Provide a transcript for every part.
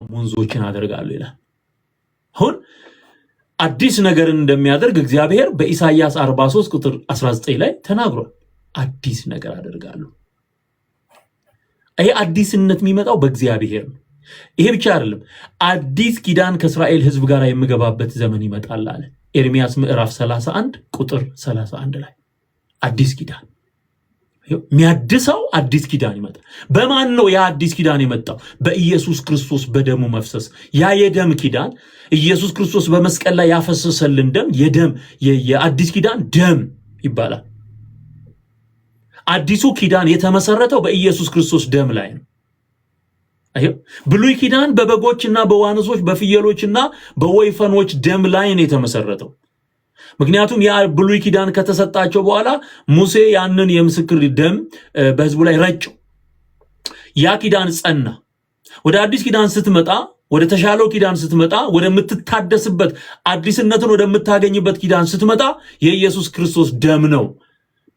ወንዞችን አደርጋለሁ ይላል። አሁን አዲስ ነገርን እንደሚያደርግ እግዚአብሔር በኢሳይያስ 43 ቁጥር 19 ላይ ተናግሯል። አዲስ ነገር አደርጋለሁ። ይሄ አዲስነት የሚመጣው በእግዚአብሔር ነው። ይሄ ብቻ አይደለም፣ አዲስ ኪዳን ከእስራኤል ሕዝብ ጋር የምገባበት ዘመን ይመጣል አለ ኤርሚያስ ምዕራፍ 31 ቁጥር 31 ላይ አዲስ ኪዳን የሚያድሰው አዲስ ኪዳን ይመጣል። በማን ነው ያ አዲስ ኪዳን የመጣው? በኢየሱስ ክርስቶስ በደሙ መፍሰስ። ያ የደም ኪዳን ኢየሱስ ክርስቶስ በመስቀል ላይ ያፈሰሰልን ደም የአዲስ ኪዳን ደም ይባላል። አዲሱ ኪዳን የተመሰረተው በኢየሱስ ክርስቶስ ደም ላይ ነው። ብሉይ ኪዳን በበጎችና በዋኖሶች በፍየሎችና በወይፈኖች ደም ላይ ነው የተመሰረተው። ምክንያቱም ያ ብሉይ ኪዳን ከተሰጣቸው በኋላ ሙሴ ያንን የምስክር ደም በህዝቡ ላይ ረጨው። ያ ኪዳን ጸና። ወደ አዲስ ኪዳን ስትመጣ፣ ወደ ተሻለው ኪዳን ስትመጣ፣ ወደምትታደስበት አዲስነትን ወደምታገኝበት ኪዳን ስትመጣ የኢየሱስ ክርስቶስ ደም ነው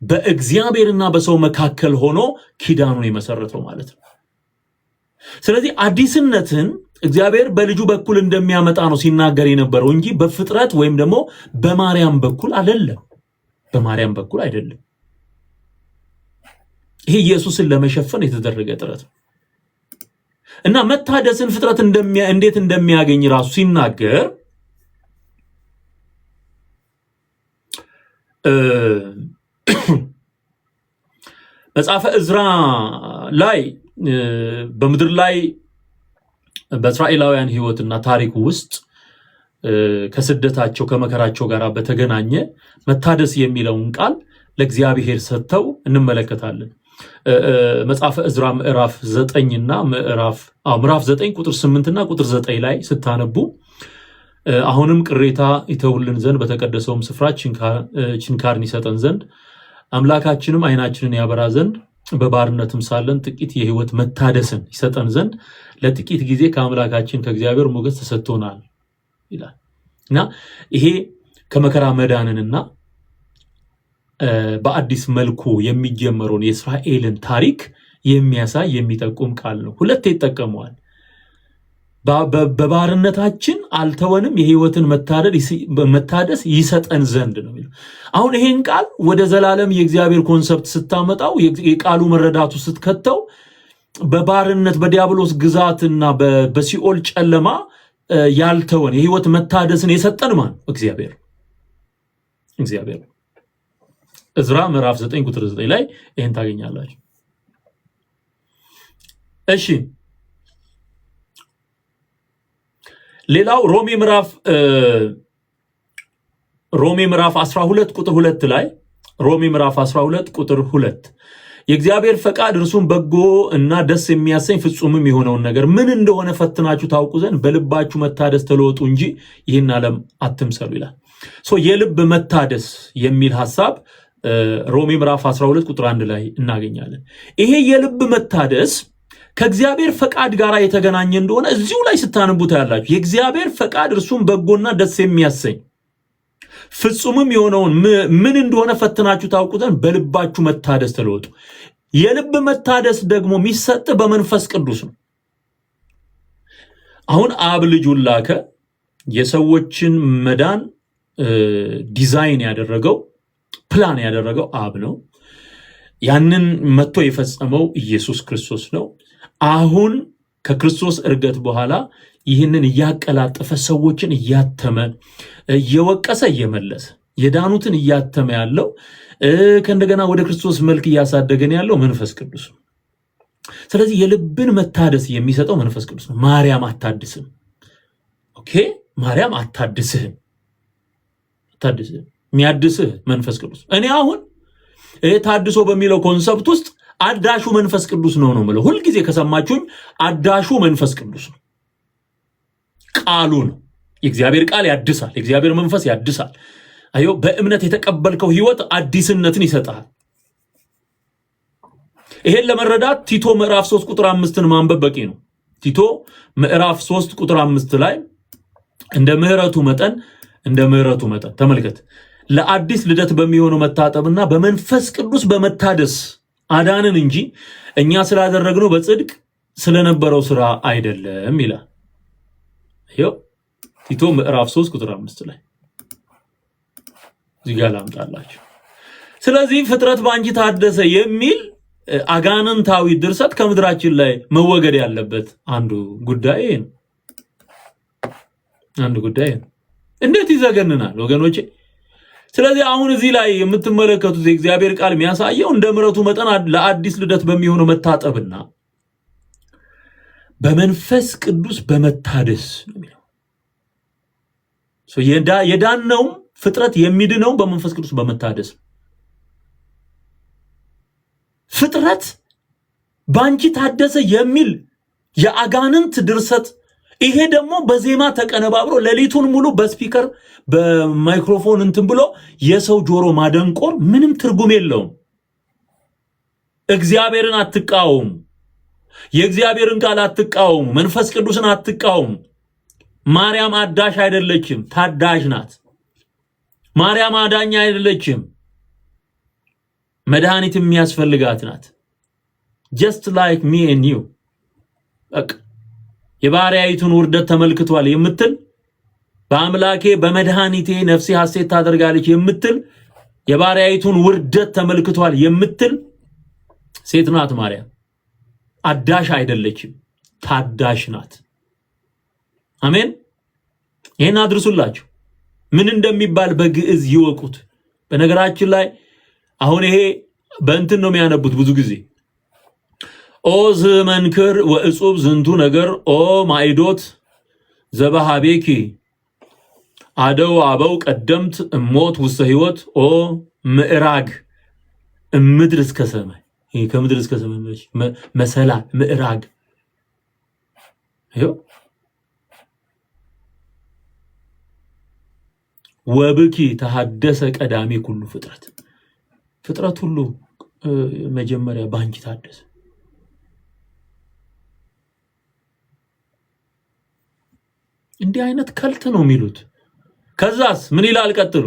በእግዚአብሔርና በሰው መካከል ሆኖ ኪዳኑን የመሰረተው ማለት ነው። ስለዚህ አዲስነትን እግዚአብሔር በልጁ በኩል እንደሚያመጣ ነው ሲናገር የነበረው እንጂ በፍጥረት ወይም ደግሞ በማርያም በኩል አይደለም። በማርያም በኩል አይደለም። ይሄ ኢየሱስን ለመሸፈን የተደረገ ጥረት ነው እና መታደስን ፍጥረት እንዴት እንደሚያገኝ ራሱ ሲናገር መጽሐፈ ዕዝራ ላይ በምድር ላይ በእስራኤላውያን ሕይወትና ታሪክ ውስጥ ከስደታቸው ከመከራቸው ጋር በተገናኘ መታደስ የሚለውን ቃል ለእግዚአብሔር ሰጥተው እንመለከታለን። መጽሐፈ ዕዝራ ምዕራፍ 9 እና ምዕራፍ 9 ቁጥር 8 እና ቁጥር 9 ላይ ስታነቡ አሁንም ቅሬታ ይተውልን ዘንድ በተቀደሰውም ስፍራ ችንካርን ይሰጠን ዘንድ አምላካችንም ዓይናችንን ያበራ ዘንድ በባርነትም ሳለን ጥቂት የህይወት መታደስን ይሰጠን ዘንድ ለጥቂት ጊዜ ከአምላካችን ከእግዚአብሔር ሞገስ ተሰጥቶናል ይላል እና ይሄ ከመከራ መዳንንና በአዲስ መልኩ የሚጀመረውን የእስራኤልን ታሪክ የሚያሳይ የሚጠቁም ቃል ነው። ሁለቴ ይጠቀመዋል። በባርነታችን አልተወንም፣ የህይወትን መታደስ ይሰጠን ዘንድ ነው የሚለው። አሁን ይሄን ቃል ወደ ዘላለም የእግዚአብሔር ኮንሰፕት ስታመጣው፣ የቃሉ መረዳቱ ስትከተው በባርነት በዲያብሎስ ግዛትና በሲኦል ጨለማ ያልተወን የህይወት መታደስን የሰጠን ማን? እግዚአብሔር። ዕዝራ ምዕራፍ 9 ቁጥር 9 ላይ ይሄን ታገኛላችሁ። እሺ፣ ሌላው ሮሜ ምዕራፍ 12 ቁጥር 2 ላይ ሮሜ ምዕራፍ 12 ቁጥር 2 የእግዚአብሔር ፈቃድ እርሱም በጎ እና ደስ የሚያሰኝ ፍጹምም የሆነውን ነገር ምን እንደሆነ ፈትናችሁ ታውቁ ዘንድ በልባችሁ መታደስ ተለወጡ እንጂ ይህን ዓለም አትምሰሉ ይላል። የልብ መታደስ የሚል ሐሳብ ሮሜ ምዕራፍ 12 ቁጥር 1 ላይ እናገኛለን። ይሄ የልብ መታደስ ከእግዚአብሔር ፈቃድ ጋር የተገናኘ እንደሆነ እዚሁ ላይ ስታነቡት ያላችሁ የእግዚአብሔር ፈቃድ እርሱም በጎና ደስ የሚያሰኝ ፍጹምም የሆነውን ምን እንደሆነ ፈትናችሁ ታውቁ ዘንድ በልባችሁ መታደስ ተለወጡ። የልብ መታደስ ደግሞ የሚሰጥ በመንፈስ ቅዱስ ነው። አሁን አብ ልጁን ላከ። የሰዎችን መዳን ዲዛይን ያደረገው ፕላን ያደረገው አብ ነው። ያንን መጥቶ የፈጸመው ኢየሱስ ክርስቶስ ነው። አሁን ከክርስቶስ እርገት በኋላ ይህንን እያቀላጠፈ ሰዎችን እያተመ እየወቀሰ እየመለሰ የዳኑትን እያተመ ያለው ከእንደገና ወደ ክርስቶስ መልክ እያሳደገን ያለው መንፈስ ቅዱስ ነው። ስለዚህ የልብን መታደስ የሚሰጠው መንፈስ ቅዱስ ነው። ማርያም አታድስም። ኦኬ፣ ማርያም አታድስህም። የሚያድስህ መንፈስ ቅዱስ። እኔ አሁን ታድሶ በሚለው ኮንሰፕት ውስጥ አዳሹ መንፈስ ቅዱስ ነው የምለው። ሁልጊዜ ከሰማችሁኝ አዳሹ መንፈስ ቅዱስ ነው። ቃሉ ነው። የእግዚአብሔር ቃል ያድሳል። የእግዚአብሔር መንፈስ ያድሳል። በእምነት የተቀበልከው ህይወት አዲስነትን ይሰጣል። ይሄን ለመረዳት ቲቶ ምዕራፍ 3 ቁጥር 5ን ማንበብ በቂ ነው። ቲቶ ምዕራፍ 3 ቁጥር 5 ላይ እንደ ምህረቱ መጠን ተመልከት፣ ለአዲስ ልደት በሚሆነው መታጠብና በመንፈስ ቅዱስ በመታደስ አዳንን እንጂ እኛ ስላደረግነው በጽድቅ ስለነበረው ስራ አይደለም ይላል። ይኸው ቲቶ ምዕራፍ 3 ቁጥር 5 ላይ እዚህ ጋር ላምጣላችሁ። ስለዚህ ፍጥረት ባንቺ ታደሰ የሚል አጋንንታዊ ድርሰት ከምድራችን ላይ መወገድ ያለበት አንዱ ጉዳይ ነው። እንዴት ይዘገንናል ወገኖቼ! ስለዚህ አሁን እዚህ ላይ የምትመለከቱት የእግዚአብሔር ቃል የሚያሳየው እንደ ምሕረቱ መጠን ለአዲስ ልደት በሚሆነው መታጠብና በመንፈስ ቅዱስ በመታደስ ነው የሚለው። የዳነው ፍጥረት የሚድነው በመንፈስ ቅዱስ በመታደስ ነው። ፍጥረት ባንቺ ታደሰ የሚል የአጋንንት ድርሰት፣ ይሄ ደግሞ በዜማ ተቀነባብሮ ሌሊቱን ሙሉ በስፒከር በማይክሮፎን እንትን ብሎ የሰው ጆሮ ማደንቆር ምንም ትርጉም የለውም። እግዚአብሔርን አትቃወሙ፣ የእግዚአብሔርን ቃል አትቃወሙ፣ መንፈስ ቅዱስን አትቃወሙ። ማርያም አዳሽ አይደለችም፣ ታዳሽ ናት። ማርያም አዳኛ አይደለችም፣ መድኃኒት የሚያስፈልጋት ናት። just like me and you የባሪያይቱን ውርደት ተመልክቷል የምትል፣ በአምላኬ በመድኃኒቴ ነፍሴ ሐሴት ታደርጋለች የምትል፣ የባሪያይቱን ውርደት ተመልክቷል የምትል ሴት ናት ማርያም። አዳሽ አይደለችም፣ ታዳሽ ናት። አሜን። ይሄን አድርሱላችሁ። ምን እንደሚባል በግዕዝ ይወቁት። በነገራችን ላይ አሁን ይሄ በእንትን ነው የሚያነቡት ብዙ ጊዜ ኦ ዝመንክር ወእጹብ ዝንቱ ነገር ኦ ማይዶት ዘባሃቤኪ አደው አበው ቀደምት እሞት ውስተ ህይወት ኦ ምዕራግ ምድር እስከ ሰማይ። ይሄ ከምድር እስከ ሰማይ መሰላ ምዕራግ ይሄው ወብኪ ተሐደሰ ቀዳሚ ኩሉ ፍጥረት ሁሉ መጀመሪያ ባንቺ ታደሰ። እንዲህ አይነት ከልት ነው የሚሉት። ከዛስ ምን ይላል ቀጥሎ?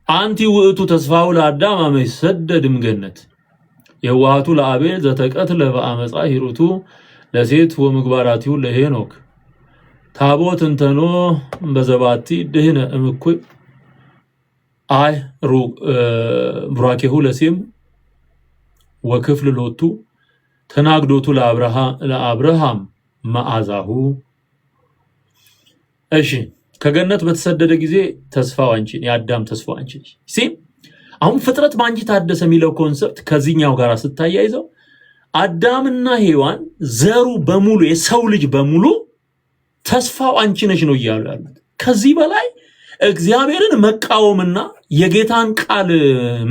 አንቲ ውእቱ ተስፋው ለአዳም አመ ይሰደድም ገነት የዋሃቱ ለአቤል ዘተቀትለ በአመፃ ሂሩቱ ለሴት ወምግባራቲው ለሄኖክ ታቦት እንተኖ በዘባቲ ድህነ እምኩይ አይ ቡራኬሁ ለሴም ወክፍል ሎቱ ተናግዶቱ ለአብርሃም መዓዛሁ። እሺ ከገነት በተሰደደ ጊዜ ተስፋው አንቺ የአዳም ተስፋው አንቺ ነሽ። አሁን ፍጥረት ባንቺ ታደሰ የሚለው ኮንሰፕት ከዚህኛው ጋር ስታያይዘው አዳምና ሔዋን ዘሩ በሙሉ የሰው ልጅ በሙሉ ተስፋው አንቺ ነሽ ነው እያሉ ያሉት። ከዚህ በላይ እግዚአብሔርን መቃወምና የጌታን ቃል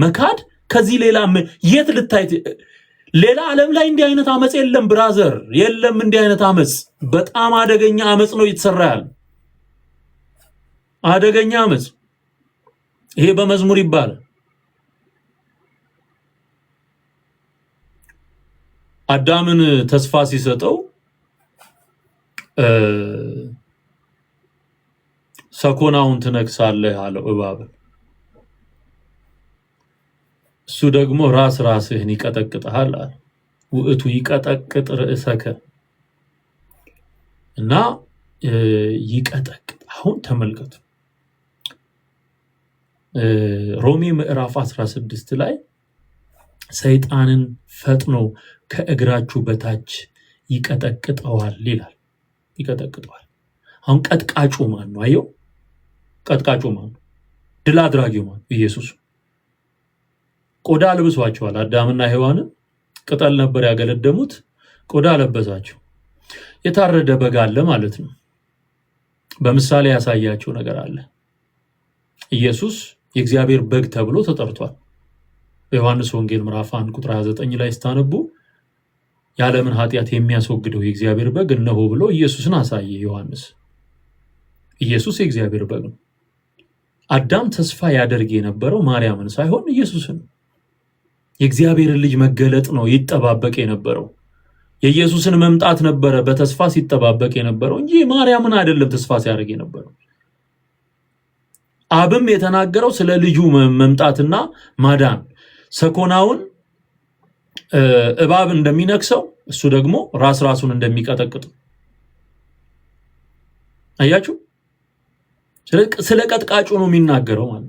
መካድ ከዚህ ሌላ የት ልታይ? ሌላ ዓለም ላይ እንዲህ አይነት አመጽ የለም ብራዘር፣ የለም እንዲህ አይነት አመጽ። በጣም አደገኛ አመጽ ነው እየተሰራ ያለው፣ አደገኛ አመጽ። ይሄ በመዝሙር ይባላል። አዳምን ተስፋ ሲሰጠው ሰኮናውን ትነክሳለህ አለው እባብ። እሱ ደግሞ ራስህን ይቀጠቅጣል አለ። ውእቱ ይቀጠቅጥ ርእሰከ እና ይቀጠቅጥ። አሁን ተመልከቱ ሮሜ ምዕራፍ 16 ላይ ሰይጣንን ፈጥኖ ከእግራችሁ በታች ይቀጠቅጠዋል ይላል። ይቀጠቅጠዋል። አሁን ቀጥቃጩ ማን ነው? አየው፣ ቀጥቃጩ ማን ነው? ድል አድራጊው ማን? ኢየሱስ። ቆዳ አልብሷቸዋል። አዳምና ሔዋንን ቅጠል ነበር ያገለደሙት፣ ቆዳ አለበሳቸው። የታረደ በግ አለ ማለት ነው። በምሳሌ ያሳያቸው ነገር አለ። ኢየሱስ የእግዚአብሔር በግ ተብሎ ተጠርቷል። በዮሐንስ ወንጌል ምዕራፍ 1 ቁጥር 29 ላይ ስታነቡ የዓለምን ኃጢአት የሚያስወግደው የእግዚአብሔር በግ እነሆ ብሎ ኢየሱስን አሳየ ዮሐንስ። ኢየሱስ የእግዚአብሔር በግ ነው። አዳም ተስፋ ያደርግ የነበረው ማርያምን ሳይሆን ኢየሱስን፣ የእግዚአብሔርን ልጅ መገለጥ ነው ይጠባበቅ የነበረው። የኢየሱስን መምጣት ነበረ በተስፋ ሲጠባበቅ የነበረው እንጂ ማርያምን አይደለም ተስፋ ሲያደርግ የነበረው። አብም የተናገረው ስለ ልጁ መምጣትና ማዳን፣ ሰኮናውን እባብ እንደሚነክሰው እሱ ደግሞ ራሱን እንደሚቀጠቅጥ። አያችሁ ስለ ቀጥቃጩ ነው የሚናገረው ማለት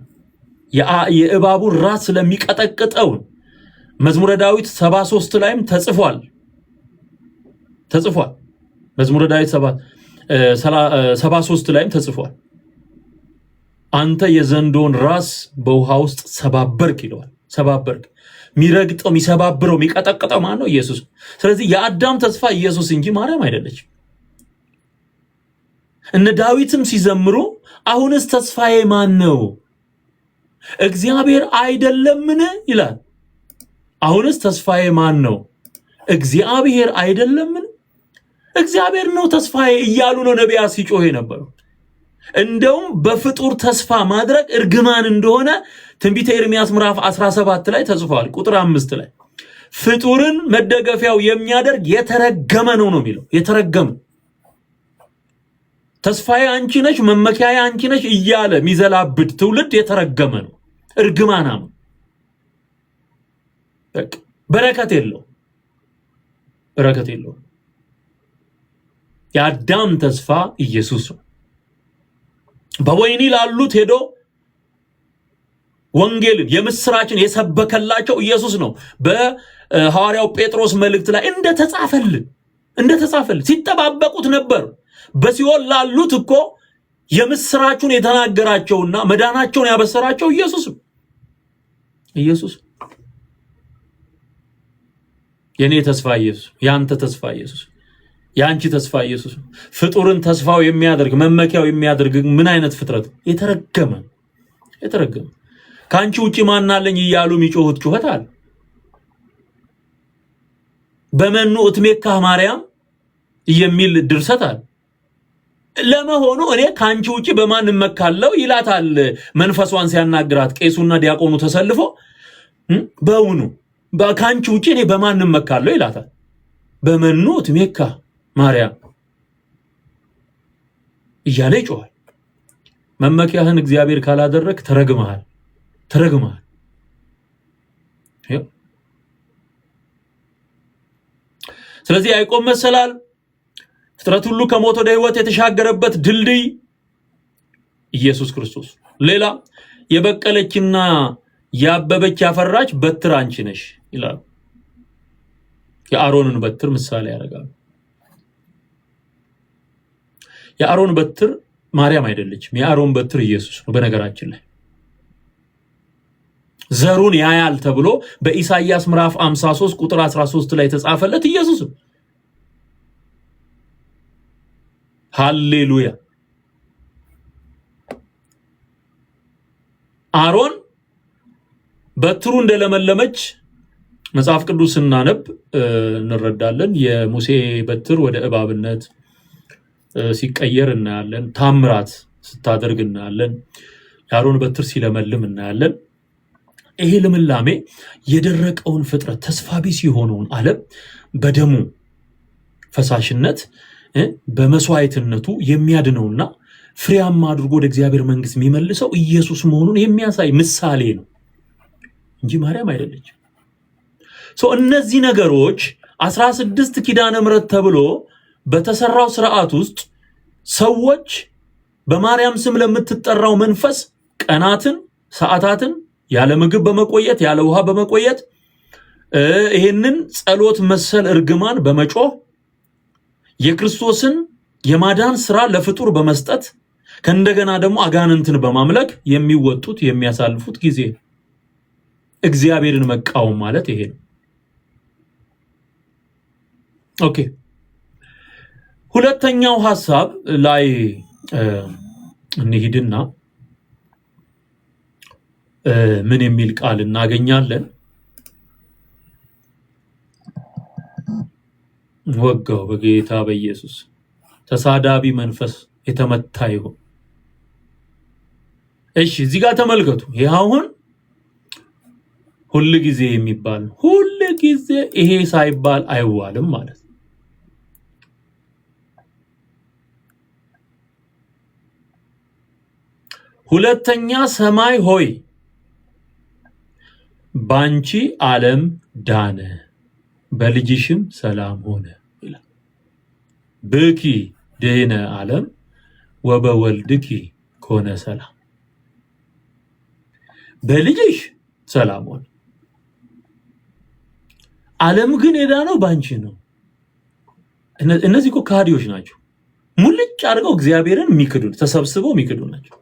የእባቡን ራስ ስለሚቀጠቅጠው መዝሙረ ዳዊት 73 ላይም ተጽፏል መዝሙረ ዳዊት 73 ላይም ተጽፏል አንተ የዘንዶን ራስ በውሃ ውስጥ ሰባበርክ ይለዋል ሰባበርክ ሚረግጠው ሚሰባብረው ሚቀጠቅጠው ማን ነው ኢየሱስ ስለዚህ የአዳም ተስፋ ኢየሱስ እንጂ ማርያም አይደለች እነ ዳዊትም ሲዘምሩ አሁንስ ተስፋዬ ማን ነው እግዚአብሔር አይደለምን ይላል አሁንስ ተስፋዬ ማን ነው እግዚአብሔር አይደለምን እግዚአብሔር ነው ተስፋዬ እያሉ ነው ነቢያት ሲጮህ የነበረው እንደውም በፍጡር ተስፋ ማድረግ እርግማን እንደሆነ ትንቢተ ኤርምያስ ምዕራፍ 17 ላይ ተጽፏል ቁጥር 5 ላይ ፍጡርን መደገፊያው የሚያደርግ የተረገመ ነው የሚለው የተረገመ ተስፋዬ አንቺ ነሽ መመኪያዬ አንቺ ነሽ እያለ ሚዘላብድ ትውልድ የተረገመ ነው እርግማናም በረከት የለው የአዳም ተስፋ ኢየሱስ ነው በወይኒ ላሉት ሄዶ ወንጌልን የምስራችን የሰበከላቸው ኢየሱስ ነው በሐዋርያው ጴጥሮስ መልእክት ላይ እንደተጻፈልን ሲጠባበቁት ነበር በሲኦል ላሉት እኮ የምስራቹን የተናገራቸውና መዳናቸውን ያበሰራቸው ኢየሱስ የኔ ተስፋ ኢየሱስ ያንተ ተስፋ ኢየሱስ ያንቺ ተስፋ ኢየሱስ ፍጡርን ተስፋው የሚያደርግ መመኪያው የሚያደርግ ምን አይነት ፍጥረት የተረገመ ካንቺ ውጪ ማን አለኝ እያሉ የሚጮሁት ጩኸት አለ በመኑ እትሜካ ማርያም የሚል ድርሰት አለ ለመሆኑ እኔ ካንቺ ውጪ በማን መካለው ይላታል መንፈሷን ሲያናግራት ቄሱና ዲያቆኑ ተሰልፎ በእውኑ በካንቺ ውጪ እኔ በማን መካለው ይላታል በመኑ እትሜካ ማርያም እያለ ይጮሃል መመኪያህን እግዚአብሔር ካላደረክ ተረግመሃል ስለዚህ ያዕቆብ መሰላል ፍጥረት ሁሉ ከሞት ወደ ሕይወት የተሻገረበት ድልድይ ኢየሱስ ክርስቶስ ሌላ የበቀለችና ያበበች ያፈራች በትር አንቺ ነሽ ይላል የአሮንን በትር ምሳሌ ያደርጋል የአሮን በትር ማርያም አይደለችም የአሮን በትር ኢየሱስ ነው በነገራችን ላይ ዘሩን ያያል ተብሎ በኢሳይያስ ምዕራፍ 53 ቁጥር 13 ላይ ተጻፈለት ኢየሱስ ሃሌሉያ አሮን በትሩ እንደለመለመች መጽሐፍ ቅዱስ ስናነብ እንረዳለን የሙሴ በትር ወደ እባብነት ሲቀየር እናያለን ታምራት ስታደርግ እናያለን የአሮን በትር ሲለመልም እናያለን ይሄ ልምላሜ የደረቀውን ፍጥረት ተስፋ ቢስ የሆነውን ዓለም በደሙ ፈሳሽነት በመስዋዕትነቱ የሚያድነውና ፍሬያማ አድርጎ ወደ እግዚአብሔር መንግስት የሚመልሰው ኢየሱስ መሆኑን የሚያሳይ ምሳሌ ነው እንጂ ማርያም አይደለች እነዚህ ነገሮች 16 ኪዳነ ምሕረት ተብሎ በተሰራው ስርዓት ውስጥ ሰዎች በማርያም ስም ለምትጠራው መንፈስ ቀናትን ሰዓታትን ያለ ምግብ በመቆየት ያለ ውሃ በመቆየት ይሄንን ጸሎት መሰል እርግማን በመጮህ የክርስቶስን የማዳን ስራ ለፍጡር በመስጠት ከእንደገና ደግሞ አጋንንትን በማምለክ የሚወጡት የሚያሳልፉት ጊዜ እግዚአብሔርን መቃወም ማለት ይሄ ነው ኦኬ ሁለተኛው ሐሳብ ላይ እንሂድና ምን የሚል ቃል እናገኛለን ወጋው በጌታ በኢየሱስ ተሳዳቢ መንፈስ የተመታ ይሁን እሺ እዚህ ጋር ተመልከቱ ይሄውን ሁሉ ጊዜ የሚባል ሁሉ ጊዜ ይሄ ሳይባል አይዋልም ማለት ሁለተኛ ሰማይ ሆይ ባንቺ ዓለም ዳነ በልጅሽም ሰላም ሆነ ይላል ብኪ ደነ ዓለም ወበወልድኪ ኮነ ሰላም፣ በልጅሽ ሰላም ሆነ። ዓለም ግን የዳነው ባንቺ ነው። እነዚህ እኮ ካዲዎች ናቸው። ሙልጭ አድርገው እግዚአብሔርን የሚክዱ ተሰብስበው የሚክዱ ናቸው።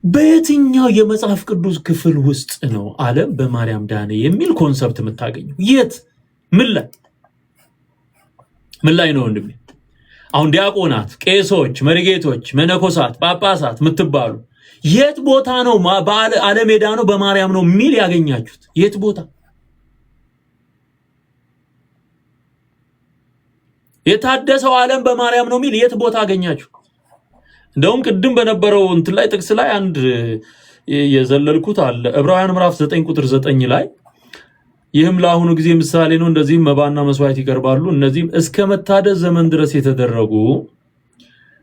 በየትኛው የመጽሐፍ ቅዱስ ክፍል ውስጥ ነው ዓለም በማርያም ዳነ የሚል ኮንሰፕት የምታገኘው? የት? ምን ላይ ነው ወንድሜ? አሁን ዲያቆናት፣ ቄሶች፣ መሪጌቶች፣ መነኮሳት፣ ጳጳሳት የምትባሉ የት ቦታ ነው ዓለም የዳነው በማርያም ነው የሚል ያገኛችሁት? የት ቦታ? የታደሰው ዓለም በማርያም ነው የሚል የት ቦታ አገኛችሁ? እንደውም ቅድም በነበረው እንትን ላይ ጥቅስ ላይ አንድ የዘለልኩት አለ። ዕብራውያን ምዕራፍ 9 ቁጥር 9 ላይ ይህም ለአሁኑ ጊዜ ምሳሌ ነው፣ እንደዚህም መባና መስዋዕት ይቀርባሉ፣ እነዚህም እስከ መታደስ ዘመን ድረስ የተደረጉ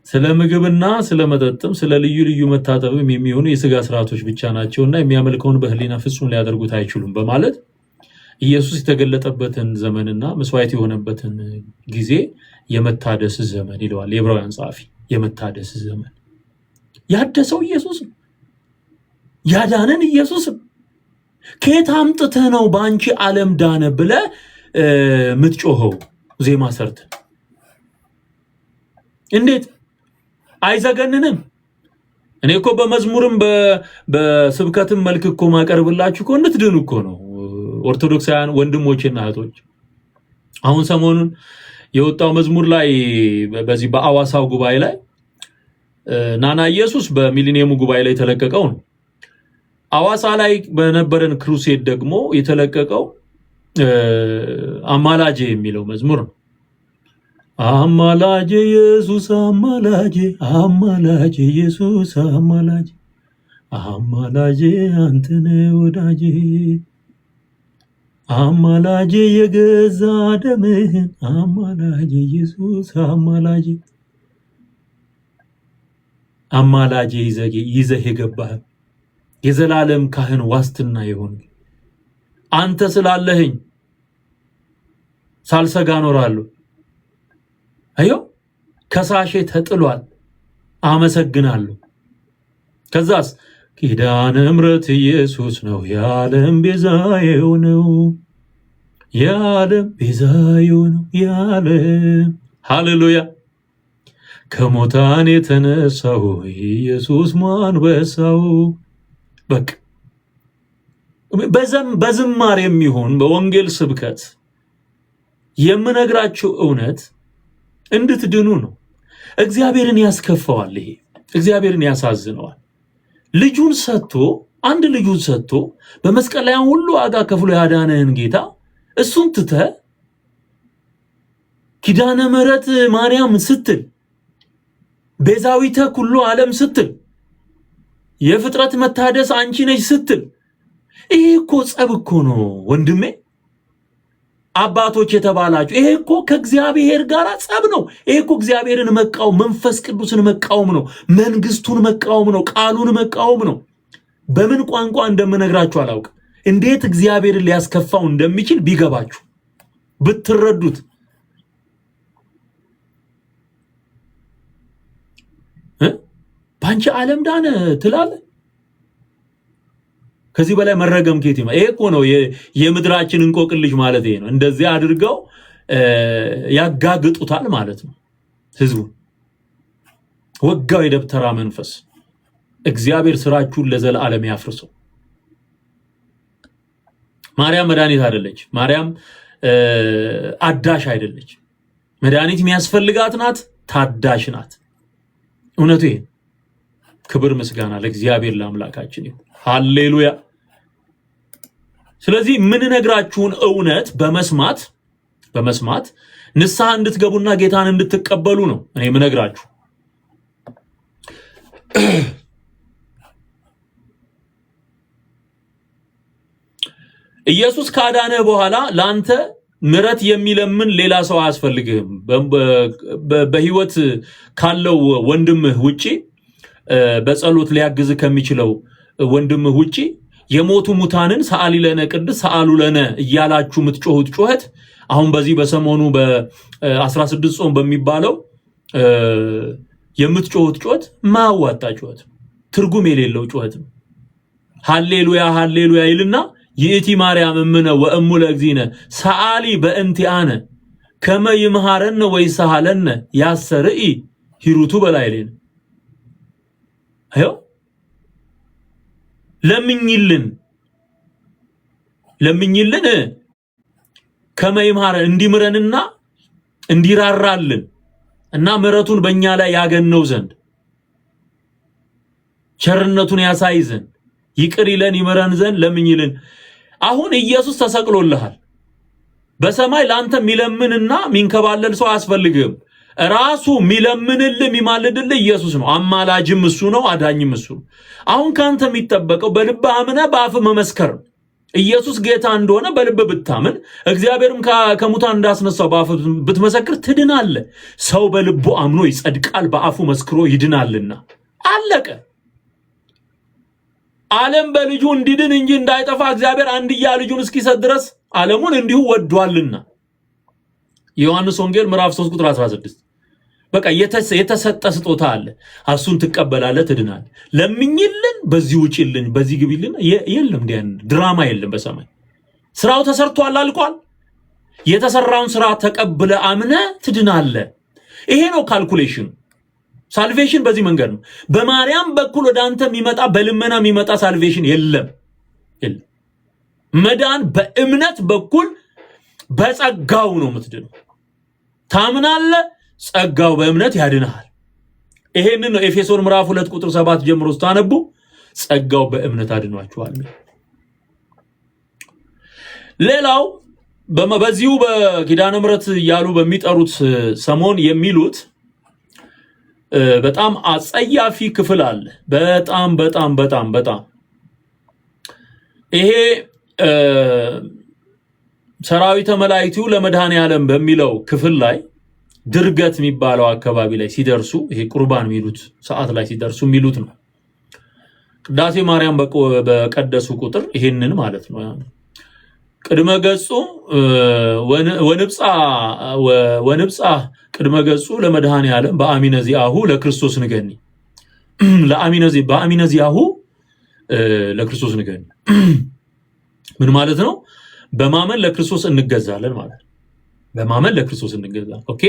ስለ ምግብና ስለ መጠጥም ስለ ልዩ ልዩ መታጠብም የሚሆኑ የሥጋ ስርዓቶች ብቻ ናቸውና የሚያመልከውን በህሊና ፍጹም ሊያደርጉት አይችሉም በማለት ኢየሱስ የተገለጠበትን ዘመንና መስዋዕት የሆነበትን ጊዜ የመታደስ ዘመን ይለዋል የዕብራውያን ጸሐፊ። የመታደስ ዘመን ያደሰው ኢየሱስ ነው። ያዳነን ኢየሱስ ነው። ከየት አምጥተህ ነው በአንቺ ዓለም ዳነ ብለህ ምትጮኸው? ዜማ ሰርተህ እንዴት አይዘገንንም? እኔ እኮ በመዝሙርም በስብከትም መልክ እኮ ማቀርብላችሁ እኮ እንድትድኑ እኮ ነው ኦርቶዶክሳውያን ወንድሞችና እህቶች። አሁን ሰሞኑን የወጣው መዝሙር ላይ በዚህ በአዋሳው ጉባኤ ላይ ናና ኢየሱስ በሚሊኒየሙ ጉባኤ ላይ የተለቀቀው ነው። አዋሳ ላይ በነበረን ክሩሴድ ደግሞ የተለቀቀው አማላጄ የሚለው መዝሙር ነው። አማላጄ ኢየሱስ አማላጄ፣ አማላጄ ኢየሱስ አማላጄ፣ አማላጄ አንተነ ወዳጄ፣ አማላጄ የገዛ ደምህን፣ አማላጄ ኢየሱስ አማላጄ። አማላጄ ይዘህ የገባህ የዘላለም ካህን ዋስትና ይሆን አንተ ስላለህኝ ሳልሰጋ ኖራለሁ። አዮ ከሳሼ ተጥሏል፣ አመሰግናለሁ። ከዛስ ኪዳነ ምሕረት ኢየሱስ ነው የዓለም ቤዛ የሆነው፣ የዓለም ቤዛ የሆነው የዓለም። ሃሌሉያ። ከሙታን የተነሳው ኢየሱስ አንበሳው። በቃ በዝማሬ የሚሆን በወንጌል ስብከት የምነግራችሁ እውነት እንድትድኑ ነው። እግዚአብሔርን ያስከፋዋል። ይሄ እግዚአብሔርን ያሳዝነዋል። ልጁን ሰጥቶ አንድ ልጁን ሰጥቶ በመስቀል ላይ ሁሉ ዋጋ ከፍሎ ያዳነህን ጌታ እሱን ትተህ ኪዳነ ምሕረት ማርያም ስትል ቤዛዊተ ኩሉ ዓለም ስትል የፍጥረት መታደስ አንቺ ነሽ ስትል ይሄ እኮ ጸብ እኮ ነው ወንድሜ። አባቶች የተባላችሁ ይሄ እኮ ከእግዚአብሔር ጋር ጸብ ነው። ይሄ እኮ እግዚአብሔርን መቃወም፣ መንፈስ ቅዱስን መቃወም ነው፣ መንግስቱን መቃወም ነው፣ ቃሉን መቃወም ነው። በምን ቋንቋ እንደምነግራችሁ አላውቅም። እንዴት እግዚአብሔርን ሊያስከፋው እንደሚችል ቢገባችሁ ብትረዱት። ባንቺ ዓለም ዳነ ትላለህ። ከዚህ በላይ መረገም ከየት ይመጣል? ይሄ እኮ ነው የምድራችን እንቆቅልሽ ማለት ይሄ ነው። እንደዚህ አድርገው ያጋግጡታል ማለት ነው ህዝቡ። ወጋው የደብተራ መንፈስ። እግዚአብሔር ስራችሁን ለዘላለም ያፍርሰው። ማርያም መድኃኒት አይደለች። ማርያም አዳሽ አይደለች። መድኃኒት የሚያስፈልጋት ናት፣ ታዳሽ ናት። እውነቱ ይሄ። ክብር ምስጋና ለእግዚአብሔር ለአምላካችን ይሁን። ሃሌሉያ። ስለዚህ ምን ነግራችሁን እውነት በመስማት ንስሐ እንድትገቡና ጌታን እንድትቀበሉ ነው እኔ ምነግራችሁ። ኢየሱስ ካዳነ በኋላ ላንተ ምሕረት የሚለምን ሌላ ሰው አያስፈልግህም። በህይወት ካለው ወንድምህ ውጪ በጸሎት ሊያግዝ ከሚችለው ወንድምህ ውጪ የሞቱ ሙታንን ሰአሊ ለነ ቅድስ ሰአሉ ለነ እያላችሁ የምትጮሁት ጩኸት አሁን በዚህ በሰሞኑ በ16 ጾም በሚባለው የምትጮሁት ጩኸት ማዋጣ ጩኸት ትርጉም የሌለው ጩኸት ሃሌሉያ ሃሌሉያ ይልና ይእቲ ማርያም እምነ ወእሙ ለእግዚእነ ሰአሊ በእንቲአነ ከመ ይምሃረነ ወይሰሃለነ ያሰርኢ ሂሩቱ በላይሌን አዮ ለምኝልን ከመ ይምሃረን እንዲምረንና እንዲራራልን እና ምሕረቱን በእኛ ላይ ያገነው ዘንድ ቸርነቱን ያሳይ ዘንድ ይቅር ይለን ይምረን ዘንድ ለምኝልን። አሁን ኢየሱስ ተሰቅሎልሃል። በሰማይ ላንተ ሚለምንና ሚንከባለል ሰው አያስፈልግም። ራሱ ሚለምንልህ ሚማልድልህ ኢየሱስ ነው። አማላጅም እሱ ነው፣ አዳኝም እሱ ነው። አሁን ካንተ የሚጠበቀው በልብ አምነህ በአፍ መመስከር። ኢየሱስ ጌታ እንደሆነ በልብ ብታምን እግዚአብሔርም ከሙታን እንዳስነሳው በአፍ ብትመሰክር ትድናለህ። ሰው በልቡ አምኖ ይጸድቃል፣ በአፉ መስክሮ ይድናልና። አለቀ። ዓለም በልጁ እንዲድን እንጂ እንዳይጠፋ እግዚአብሔር አንድያ ልጁን እስኪሰጥ ድረስ ዓለሙን እንዲሁ ወዷልና። ዮሐንስ ወንጌል ምዕራፍ 3 ቁጥር 16። በቃ የተሰጠ ስጦታ አለ። እሱን ትቀበላለህ፣ ትድናለህ። ለምኝልን፣ በዚህ ውጪልን፣ በዚህ ግቢልን የለም። ድራማ የለም በሰማይ። ስራው ተሰርቷል፣ አልቋል። የተሰራውን ስራ ተቀብለ አምነ ትድናለህ። ይሄ ነው ካልኩሌሽኑ። ሳልቬሽን በዚህ መንገድ ነው። በማርያም በኩል ወደ አንተ የሚመጣ በልመና የሚመጣ ሳልቬሽን የለም። መዳን በእምነት በኩል በጸጋው ነው የምትድነው። ታምናለህ፣ ጸጋው በእምነት ያድናል። ይሄንን ነው ኤፌሶን ምዕራፍ 2 ቁጥር 7 ጀምሮ ስታነቡ ጸጋው በእምነት አድኗቸዋል። ሌላው በዚሁ በኪዳነ ምሕረት እያሉ በሚጠሩት ሰሞን የሚሉት በጣም አጸያፊ ክፍል አለ። በጣም በጣም በጣም በጣም ይሄ ሰራዊተ መላእክቱ ለመድኃኔ ዓለም በሚለው ክፍል ላይ ድርገት የሚባለው አካባቢ ላይ ሲደርሱ ይሄ ቁርባን የሚሉት ሰዓት ላይ ሲደርሱ የሚሉት ነው። ቅዳሴ ማርያም በቀደሱ ቁጥር ይሄንን ማለት ነው። ቅድመ ገጹ ወንብጻ ቅድመ ገጹ ለመድኃኔ ዓለም በአሚነ ዚአሁ ለክርስቶስ ንገኒ በአሚነ ዚአሁ ለክርስቶስ ንገኒ ምን ማለት ነው? በማመን ለክርስቶስ እንገዛለን ማለት ነው። በማመን ለክርስቶስ እንገዛለን። ኦኬ፣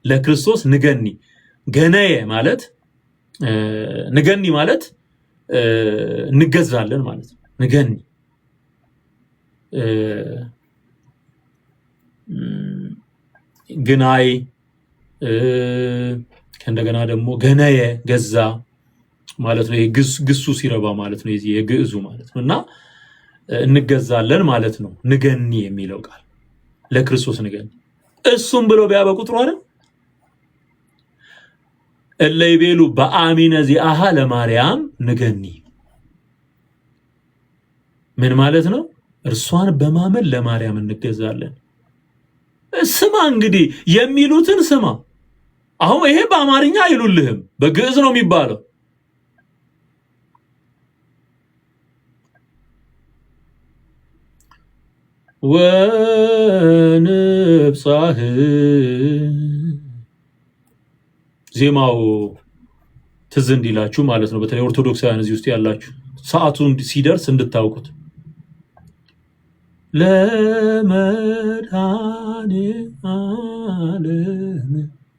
ለክርስቶስ ንገኒ ገነየ ማለት ንገኒ ማለት እንገዛለን ማለት ነው። ንገኒ ግናይ ከእንደገና ደግሞ ገነየ ገዛ ማለት ነው። ግሱ ሲረባ ማለት ነው። የዚህ የግዕዙ ማለት ነውና እንገዛለን ማለት ነው። ንገኒ የሚለው ቃል ለክርስቶስ ንገኒ። እሱም ብሎ ቢያበቁ ጥሩ አይደል? እለይቤሉ በአሚነ ዚአሃ ለማርያም ንገኒ ምን ማለት ነው? እርሷን በማመን ለማርያም እንገዛለን። ስማ እንግዲህ የሚሉትን ስማ። አሁን ይሄ በአማርኛ አይሉልህም፣ በግዕዝ ነው የሚባለው። ወንብጻህ ዜማው ትዝ እንዲላችሁ ማለት ነው። በተለይ ኦርቶዶክሳውያን እዚህ ውስጥ ያላችሁ ሰዓቱን ሲደርስ እንድታውቁት ለመድኃኔ ዓለም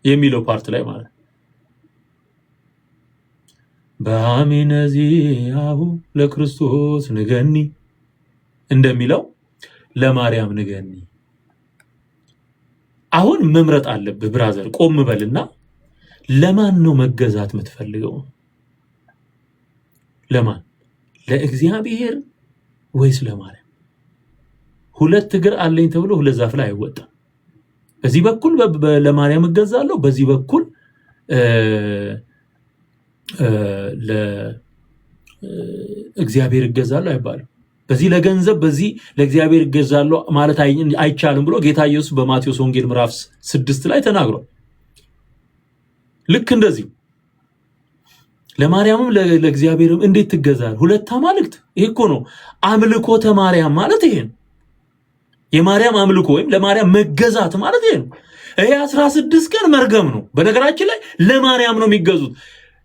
የሚለው ፓርት ላይ ማለት በአሚነ ዚአሁ ለክርስቶስ ንገኒ እንደሚለው ለማርያም ንገኒ። አሁን መምረጥ አለብህ ብራዘር። ቆም በልና ለማን ነው መገዛት የምትፈልገው? ለማን? ለእግዚአብሔር ወይስ ለማርያም? ሁለት እግር አለኝ ተብሎ ሁለት ዛፍ ላይ አይወጣም። በዚህ በኩል ለማርያም እገዛለሁ፣ በዚህ በኩል ለእግዚአብሔር እገዛለሁ አይባልም። በዚህ ለገንዘብ በዚህ ለእግዚአብሔር እገዛለሁ ማለት አይቻልም ብሎ ጌታ ኢየሱስ በማቴዎስ ወንጌል ምዕራፍ 6 ላይ ተናግሯል። ልክ እንደዚህ ለማርያምም ለእግዚአብሔርም እንዴት ትገዛለህ? ሁለት አማልክት። ይሄ እኮ ነው አምልኮተ ማርያም ማለት ይሄ ነው። የማርያም አምልኮ ወይም ለማርያም መገዛት ማለት ይሄ ነው። ይሄ 16 ቀን መርገም ነው። በነገራችን ላይ ለማርያም ነው የሚገዙት።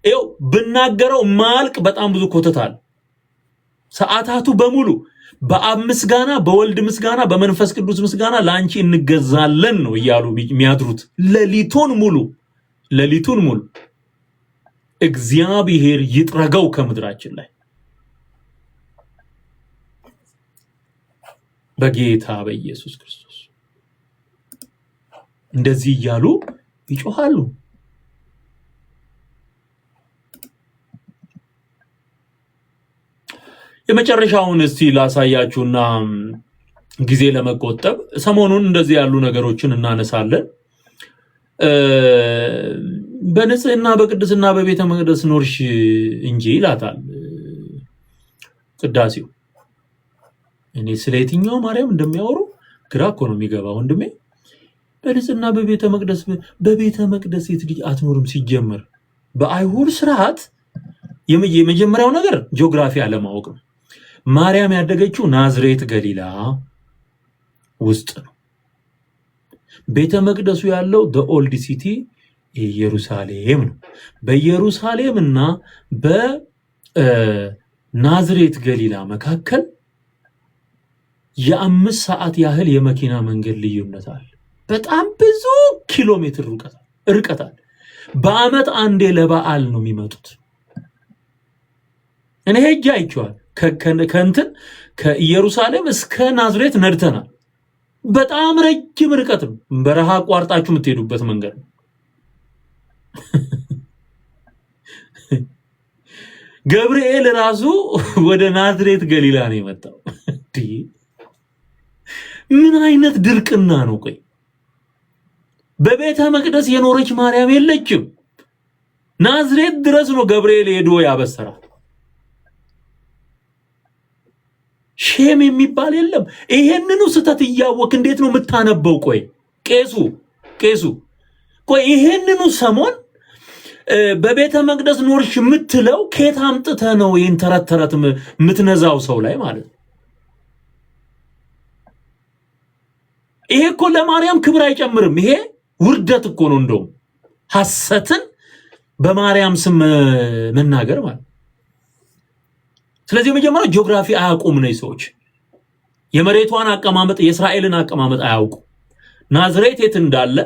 ይኸው ብናገረው ማልቅ በጣም ብዙ ኮተታል። ሰዓታቱ በሙሉ በአብ ምስጋና፣ በወልድ ምስጋና፣ በመንፈስ ቅዱስ ምስጋና ለአንቺ እንገዛለን ነው እያሉ የሚያድሩት ሌሊቱን ሙሉ። እግዚአብሔር ይጥረገው ከምድራችን ላይ በጌታ በኢየሱስ ክርስቶስ። እንደዚህ እያሉ ይጮሃሉ። የመጨረሻውን እስቲ ላሳያችሁና ጊዜ ለመቆጠብ ሰሞኑን እንደዚህ ያሉ ነገሮችን እናነሳለን። በንጽህና በቅድስና በቤተ መቅደስ ኖርሽ እንጂ ይላታል ቅዳሴው። እኔ ስለ የትኛው ማርያም እንደሚያወሩ ግራ እኮ ነው የሚገባ ወንድሜ። በንጽህና በቤተ መቅደስ የት ልጅ አትኖርም? ሲጀመር በአይሁድ ስርዓት የመጀመሪያው ነገር ጂኦግራፊ አለማወቅ ነው። ማርያም ያደገችው ናዝሬት ገሊላ ውስጥ ነው። ቤተ መቅደሱ ያለው ኦልድ ሲቲ ኢየሩሳሌም ነው። በኢየሩሳሌም እና በናዝሬት ገሊላ መካከል የ5 ሰዓት ያህል የመኪና መንገድ ልዩነት አለ። በጣም ብዙ ኪሎ ሜትር ርቀታል። በአመት አንዴ ለበዓል ነው የሚመጡት። እኔ ሄጄ አይቼዋል። ከእንትን ከኢየሩሳሌም እስከ ናዝሬት ነድተናል። በጣም ረጅም ርቀት ነው። በረሃ አቋርጣችሁ የምትሄዱበት መንገድ ነው። ገብርኤል ራሱ ወደ ናዝሬት ገሊላ ነው የመጣው። ምን አይነት ድርቅና ነው? ቆይ በቤተ መቅደስ የኖረች ማርያም የለችም። ናዝሬት ድረስ ነው ገብርኤል ሄዶ ያበሰራል። ሼም የሚባል የለም። ይሄንኑ ስተት እያወቅ እንዴት ነው የምታነበው? ቆይ ቄሱ ቆይ ይሄንኑ ሰሞን በቤተ መቅደስ ኖርሽ የምትለው ከየት አምጥተህ ነው ይሄን ተረት የምትነዛው ሰው ላይ ማለት ነው? ይሄ እኮ ለማርያም ክብር አይጨምርም። ይሄ ውርደት እኮ ነው። እንደውም ሐሰትን በማርያም ስም መናገር ማለት። ስለዚህ መጀመሪያ ጂኦግራፊ አያውቁም ነው ሰዎች። የመሬቷን አቀማመጥ የእስራኤልን አቀማመጥ አያውቁ። ናዝሬት የት እንዳለ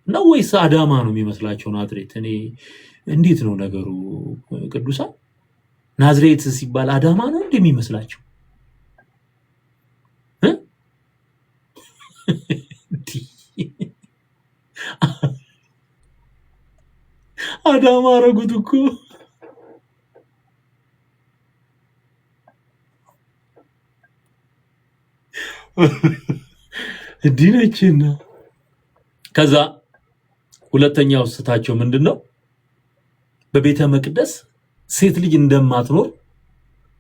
ነው ወይስ አዳማ ነው የሚመስላቸው? ናዝሬት እኔ እንዴት ነው ነገሩ? ቅዱሳን ናዝሬት ሲባል አዳማ ነው እንደሚመስላቸው? አዳማ አረጉት እኮ። ዲነችና ከዛ ሁለተኛው ስታቸው ምንድነው? በቤተ መቅደስ ሴት ልጅ እንደማትኖር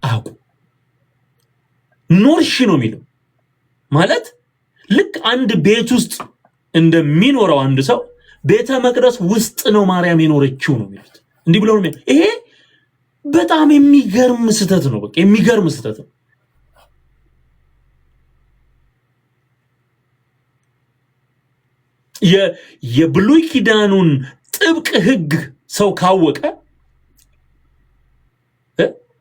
አውቁ። ኖርሽ ነው የሚለው ማለት ልክ አንድ ቤት ውስጥ እንደሚኖረው አንድ ሰው ቤተ መቅደስ ውስጥ ነው ማርያም የኖረችው ነው የሚሉት። እንዲህ ብለው ነው። ይሄ በጣም የሚገርም ስተት ነው። በቃ የሚገርም ስተት ነው። የብሉይ ኪዳኑን ጥብቅ ሕግ ሰው ካወቀ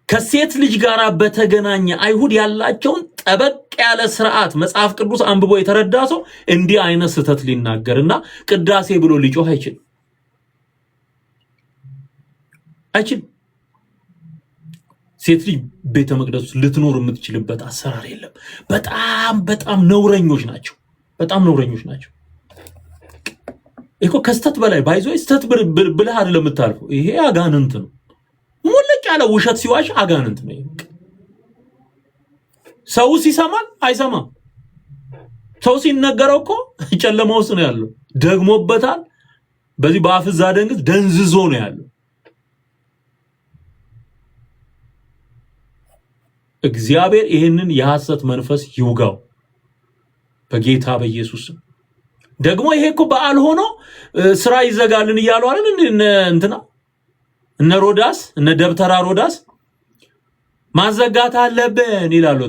ከሴት ልጅ ጋር በተገናኘ አይሁድ ያላቸውን ጠበቅ ያለ ስርዓት መጽሐፍ ቅዱስ አንብቦ የተረዳ ሰው እንዲህ አይነት ስተት ሊናገርና ቅዳሴ ብሎ ሊጮህ አይችልም። ሴት ልጅ ቤተ መቅደስ ልትኖር የምትችልበት አሰራር የለም። በጣም ነውረኞች ናቸው። እኮ ከስተት በላይ ባይዞ ስተት ብለህ አይደለም የምታልፈው። ይሄ አጋንንት ነው። ሙልጭ ያለ ውሸት ሲዋሽ አጋንንት ነው። ሰው ሲሰማል አይሰማም። ሰው ሲነገረው እኮ ጨለማ ውስጥ ነው ያለው። ደግሞበታል። በዚህ በአፍዛ ደንዝዞ ነው ያለው። እግዚአብሔር ይሄንን የሐሰት መንፈስ ይውጋው በጌታ በኢየሱስ። ደግሞ ይሄ እኮ በዓል ሆኖ ስራ ይዘጋልን እያሉ አይደል? እነ ሮዳስ እነ ደብተራ ሮዳስ ማዘጋት አለብን ይላሉ።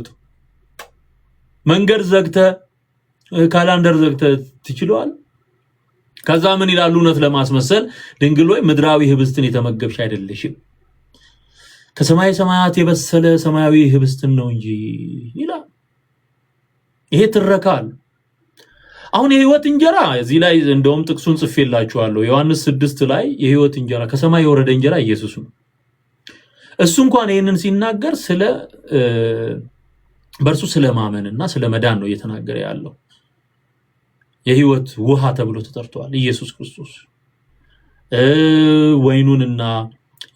መንገድ ዘግተ ካላንደር ዘግተ ትችሏል። ከዛ ምን ይላሉ? እውነት ለማስመሰል ድንግል ሆይ ምድራዊ ህብስትን የተመገብሽ አይደለሽም፣ ከሰማይ ሰማያት የበሰለ ሰማያዊ ህብስትን ነው እንጂ ይላል። ይሄ ትረካል። አሁን የህይወት እንጀራ እዚህ ላይ እንደውም ጥቅሱን ጽፌላችኋለሁ። ዮሐንስ 6 ላይ የህይወት እንጀራ ከሰማይ የወረደ እንጀራ ኢየሱስ ነው። እሱ እንኳን ይሄንን ሲናገር ስለ በርሱ ስለማመንና ስለመዳን ነው እየተናገረ ያለው። የህይወት ውሃ ተብሎ ተጠርቷል ኢየሱስ ክርስቶስ። ወይኑንና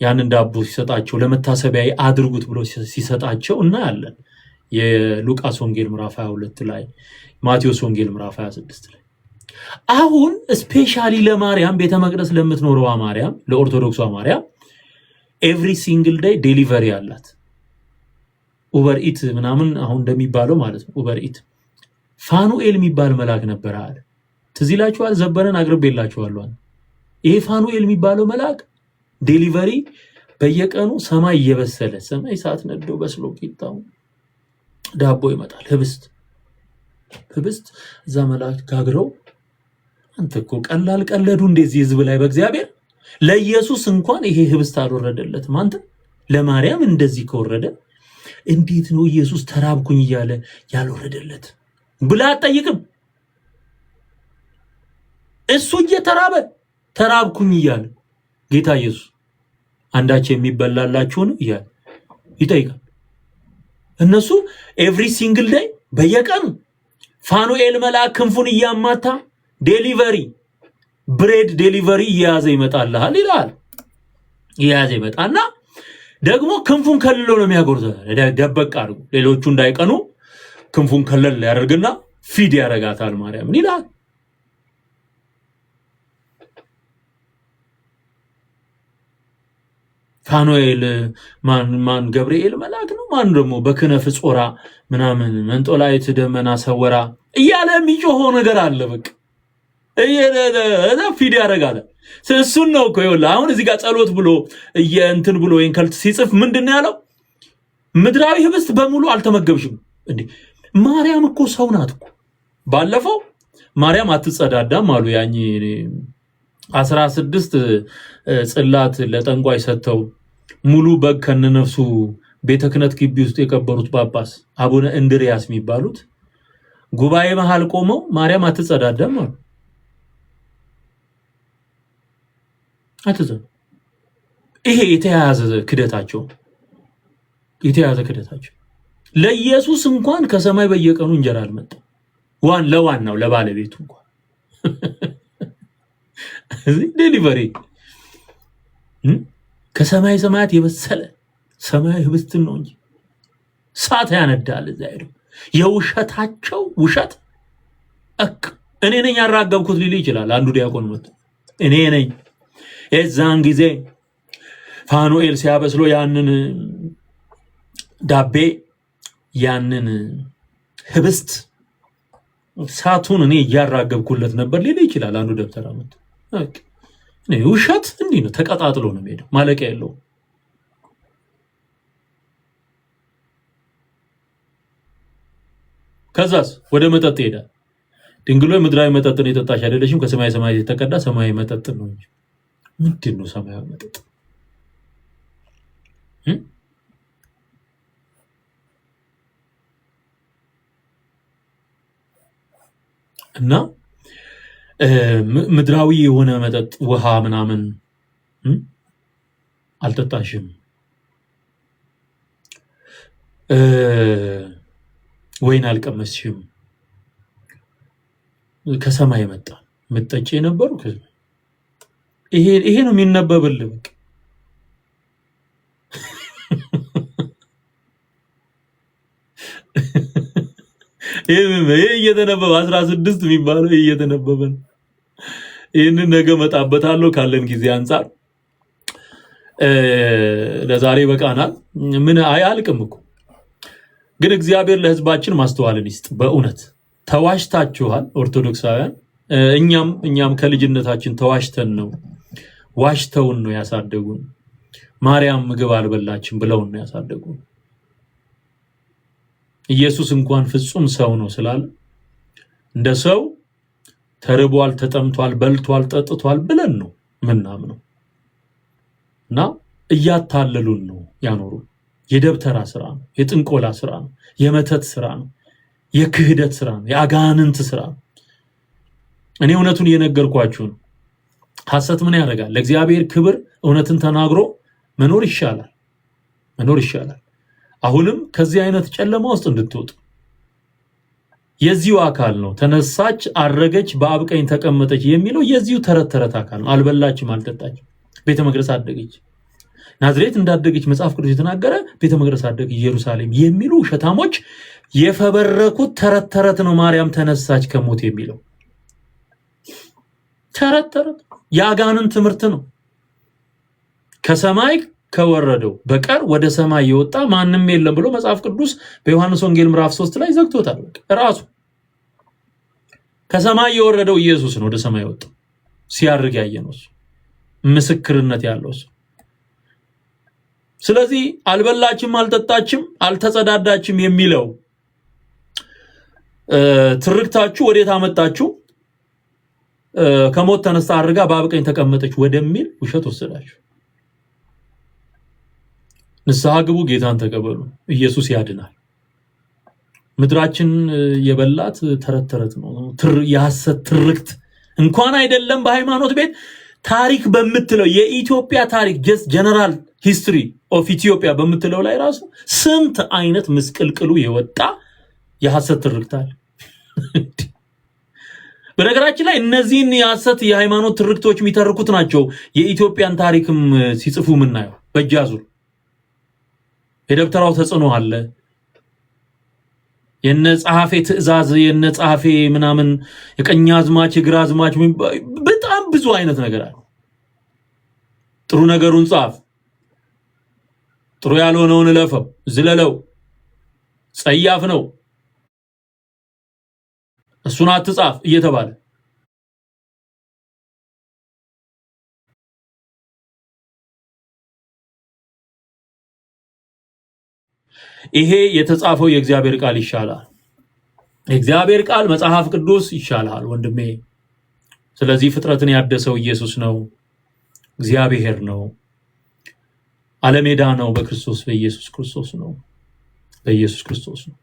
ያንን ዳቦ ሲሰጣቸው ለመታሰቢያ አድርጉት ብሎ ሲሰጣቸው እናያለን። የሉቃስ ወንጌል ምዕራፍ 22 ላይ፣ ማቴዎስ ወንጌል ምዕራፍ 26 ላይ። አሁን ስፔሻሊ ለማርያም ቤተ መቅደስ ለምትኖረዋ ማርያም፣ ለኦርቶዶክሷ ማርያም ኤቭሪ ሲንግል ዴይ ዴሊቨሪ አላት። ኡበር ኢት ምናምን አሁን እንደሚባለው ማለት ነው። ኡበር ኢት ፋኑኤል የሚባል መልአክ ነበር አለ። ትዝ ይላችኋል? ዘበነን አቅርቤላችኋለሁ። ይሄ ፋኑኤል የሚባለው መልአክ ዴሊቨሪ በየቀኑ ሰማይ እየበሰለ ሰማይ እሳት ነዶ በስሎ ቂጣው ዳቦ ይመጣል። ህብስት እዛ መልአክ ጋግረው። አንተ እኮ ቀላል ቀለዱ እንደዚህ ህዝብ ላይ በእግዚአብሔር። ለኢየሱስ እንኳን ይሄ ህብስት አልወረደለትም። አንተ ለማርያም እንደዚህ ከወረደ እንዴት ነው ኢየሱስ ተራብኩኝ እያለ ያልወረደለት ብላ አትጠይቅም? እሱ እየተራበ ተራብኩኝ እያለ ጌታ ኢየሱስ አንዳች የሚበላላችሁን እያለ ይጠይቃል። እነሱ ኤቭሪ ሲንግል ዴይ በየቀኑ ፋኑኤል መልአክ ክንፉን እያማታ ዴሊቨሪ ብሬድ ዴሊቨሪ እየያዘ ይመጣልሃል ይላል። እየያዘ ይመጣና ደግሞ ክንፉን ከልሎ ነው የሚያጎርዘው። ደበቅ አድርጎ ሌሎቹ እንዳይቀኑ ክንፉን ከለል ያደርግና ፊድ ያረጋታል ማርያምን ይላል። ፋኑኤል ማን ገብርኤል መልአክ ነው? ማን ደግሞ በክነፍ ጾራ ምናምን መንጦላይት ደመና ሰወራ እያለ የሚጮኸው ነገር አለ። በቃ እዛ ፊድ ያረጋል። እሱን ነው እኮ ይኸውልህ አሁን እዚህ ጋር ጸሎት ብሎ እንትን ብሎ ወይን ከልት ሲጽፍ ምንድነው ያለው? ምድራዊ ህብስት በሙሉ አልተመገብሽም እንዴ? ማርያም እኮ ሰው ናት እኮ። ባለፈው ማርያም አትጸዳዳም አሉ ያኝ 16 ጽላት ለጠንቋይ ሰጥተው ሙሉ በግ ከነነፍሱ ቤተ ክህነት ግቢ ውስጥ የቀበሩት ጳጳስ አቡነ እንድሪያስ የሚባሉት ጉባኤ መሃል ቆመው ማርያም አትጸዳዳም አሉ። አትዘን ይሄ የተያያዘ ክደታቸው ለኢየሱስ እንኳን ከሰማይ በየቀኑ እንጀራ አልመጣም። ለዋናው ለባለቤቱ እንኳን ዴሊቨሪ ከሰማይ ሰማያት የበሰለ ሰማያዊ ህብስትን ነው እንጂ ሳት ያነዳል። እዛ ሄዶ የውሸታቸው ውሸት እኔ ነኝ ያራገብኩት ሊል ይችላል አንዱ ዲያቆን መጥቶ እኔ ነኝ የዛን ጊዜ ፋኑኤል ሲያበስሎ ያንን ዳቤ ያንን ህብስት ሳቱን እኔ ያራገብኩለት ነበር ሊል ይችላል አንዱ ደብተራ መጥቶ። ውሸት እንዲህ ነው፣ ተቀጣጥሎ ነው የሚሄደው፣ ማለቂያ የለውም። ከዛስ ወደ መጠጥ ይሄዳል። ድንግል ሆይ ምድራዊ መጠጥን የጠጣሽ አይደለሽም፣ ከሰማይ ሰማያት የተቀዳ ሰማያዊ መጠጥ ነው እንጂ። ምንድን ነው ሰማያዊ መጠጥ? እና ምድራዊ የሆነ መጠጥ ውሃ ምናምን አልጠጣሽም። ወይን አልቀመስሽም። ከሰማይ መጣ ምጠጪ የነበሩ ይሄ ነው የሚነበብልህ። በቃ ይሄ እየተነበበ 16 የሚባለው እየተነበበ ነው። ይሄንን ነገ መጣበታለሁ ካለን ጊዜ አንፃር ለዛሬ በቃናል። ምን አያልቅም እኮ ግን እግዚአብሔር ለህዝባችን ማስተዋልን ይስጥ። በእውነት ተዋሽታችኋል ኦርቶዶክሳውያን። እኛም ከልጅነታችን ተዋሽተን ነው፣ ዋሽተውን ነው ያሳደጉን። ማርያም ምግብ አልበላችም ብለውን ነው ያሳደጉን። ኢየሱስ እንኳን ፍጹም ሰው ነው ስላለ እንደ ሰው ተርቧል፣ ተጠምቷል፣ በልቷል፣ ጠጥቷል ብለን ነው ምናምነው እና እያታለሉን ነው ያኖሩ። የደብተራ ስራ ነው፣ የጥንቆላ ስራ ነው፣ የመተት ስራ ነው፣ የክህደት ስራ ነው፣ የአጋንንት ስራ ነው። እኔ እውነቱን እየነገርኳችሁ ነው። ሐሰት ምን ያደርጋል? ለእግዚአብሔር ክብር እውነትን ተናግሮ መኖር ይሻላል፣ መኖር ይሻላል። አሁንም ከዚህ አይነት ጨለማ ውስጥ እንድትወጡ የዚሁ አካል ነው። ተነሳች፣ አረገች፣ በአብ ቀኝ ተቀመጠች የሚለው የዚሁ ተረት አካል ነው። አልበላችም፣ አልጠጣችም፣ ቤተ መቅደስ አደገች። ናዝሬት እንዳደገች መጽሐፍ ቅዱስ የተናገረ ቤተ መቅደስ አደገች ኢየሩሳሌም የሚሉ ውሸታሞች የፈበረኩት ተረት ነው። ማርያም ተነሳች ከሞት የሚለው ተረት የአጋንንት ትምህርት ነው። ከሰማይ ከወረደው በቀር ወደ ሰማይ የወጣ ማንም የለም ብሎ መጽሐፍ ቅዱስ በዮሐንስ ወንጌል ምዕራፍ 3 ላይ ዘግቶታል። ራሱ ከሰማይ የወረደው ኢየሱስ ነው ወደ ሰማይ ወጣው ሲያርግ ያየነው ምስክርነት ያለው። ስለዚህ አልበላችም፣ አልጠጣችም፣ አልተጸዳዳችም የሚለው ትርክታችሁ ወዴት አመጣችሁ? ከሞት ተነስታ አርጋ በአብ ቀኝ ተቀመጠች ወደሚል ውሸት ወሰዳችሁ። ንስሐ ግቡ፣ ጌታን ተቀበሉ። ኢየሱስ ያድናል። ምድራችን የበላት ተረት ነው፣ የሐሰት ትርክት እንኳን አይደለም በሃይማኖት ቤት ታሪክ በምትለው የኢትዮጵያ ታሪክ ጀነራል ሂስትሪ ኦፍ ኢትዮጵያ በምትለው ላይ ራሱ ስንት አይነት ምስቅልቅሉ የወጣ የሐሰት ትርክት አለ። በነገራችን ላይ እነዚህን የሐሰት የሃይማኖት ትርክቶች የሚተርኩት ናቸው የኢትዮጵያን ታሪክም ሲጽፉ ምናየው። በእጃዙር የደብተራው ተጽዕኖ አለ፣ የነ ጸሐፌ ትእዛዝ፣ የነ ጸሐፌ ምናምን፣ የቀኛዝማች የግራዝማች፣ በጣም ብዙ አይነት ነገር አለ። ጥሩ ነገሩን ጻፍ፣ ጥሩ ያልሆነውን እለፈው፣ ዝለለው፣ ጸያፍ ነው እሱን አትጻፍ እየተባለ ይሄ የተጻፈው የእግዚአብሔር ቃል ይሻላል። የእግዚአብሔር ቃል መጽሐፍ ቅዱስ ይሻላል ወንድሜ። ስለዚህ ፍጥረትን ያደሰው ኢየሱስ ነው፣ እግዚአብሔር ነው፣ ዓለሜዳ ነው፣ በክርስቶስ በኢየሱስ ክርስቶስ ነው፣ በኢየሱስ ክርስቶስ ነው።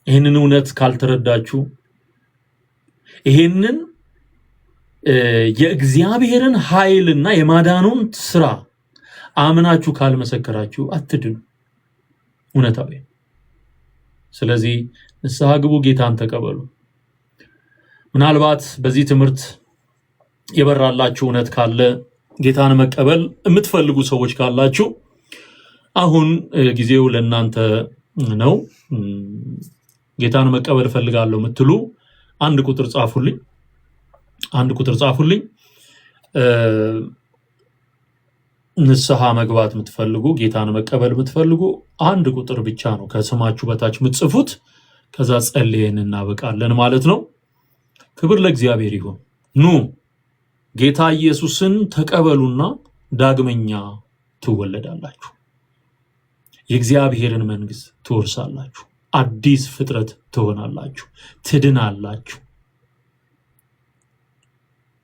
ይህንን እውነት ካልተረዳችሁ፣ ይህንን የእግዚአብሔርን ኃይልና የማዳኑን ስራ አምናችሁ ካልመሰከራችሁ አትድኑ። እውነታው። ስለዚህ ንስሐ ግቡ፣ ጌታን ተቀበሉ። ምናልባት በዚህ ትምህርት የበራላችሁ እውነት ካለ ጌታን መቀበል የምትፈልጉ ሰዎች ካላችሁ አሁን ጊዜው ለእናንተ ነው። ጌታን መቀበል ፈልጋለሁ የምትሉ አንድ ቁጥር ጻፉልኝ፣ አንድ ቁጥር ጻፉልኝ። ንስሐ መግባት የምትፈልጉ፣ ጌታን መቀበል የምትፈልጉ አንድ ቁጥር ብቻ ነው ከስማችሁ በታች የምትጽፉት። ከዛ ጸልየን እናበቃለን ማለት ነው። ክብር ለእግዚአብሔር ይሁን። ኑ ጌታ ኢየሱስን ተቀበሉና ዳግመኛ ትወለዳላችሁ፣ የእግዚአብሔርን መንግስት ትወርሳላችሁ፣ አዲስ ፍጥረት ትሆናላችሁ፣ ትድናላችሁ፣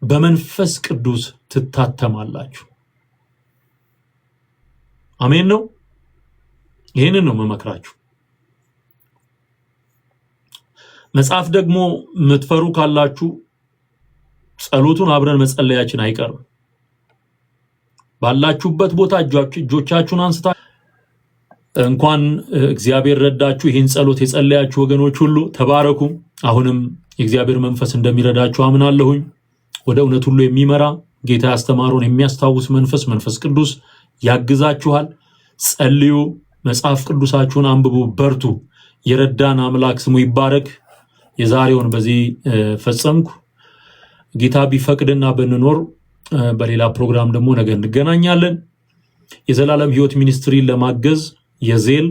በመንፈስ ቅዱስ ትታተማላችሁ። አሜን ነው። ይሄንን ነው መመክራችሁ። መጽሐፍ ደግሞ የምትፈሩ ካላችሁ ጸሎቱን አብረን መጸለያችን አይቀርም። ባላችሁበት ቦታ እጆቻችሁን አንስታ እንኳን እግዚአብሔር ረዳችሁ። ይህን ጸሎት የጸለያችሁ ወገኖች ሁሉ ተባረኩ። አሁንም የእግዚአብሔር መንፈስ እንደሚረዳችሁ አምናለሁኝ። ወደ እውነት ሁሉ የሚመራ ጌታ ያስተማሩን የሚያስታውስ መንፈስ ቅዱስ ያግዛችኋል። ጸልዩ፣ መጽሐፍ ቅዱሳችሁን አንብቡ፣ በርቱ። የረዳን አምላክ ስሙ ይባረክ። የዛሬውን በዚህ ፈጸምኩ። ጌታ ቢፈቅድና ብንኖር በሌላ ፕሮግራም ደግሞ ነገ እንገናኛለን። የዘላለም ሕይወት ሚኒስትሪን ለማገዝ የዜል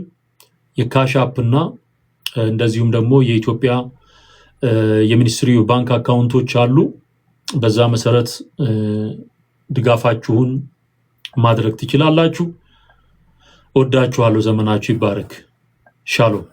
የካሻፕና እንደዚሁም ደግሞ የኢትዮጵያ የሚኒስትሪው ባንክ አካውንቶች አሉ። በዛ መሰረት ድጋፋችሁን ማድረግ ትችላላችሁ። ወዳችኋለሁ። ዘመናችሁ ይባረክ። ሻሎም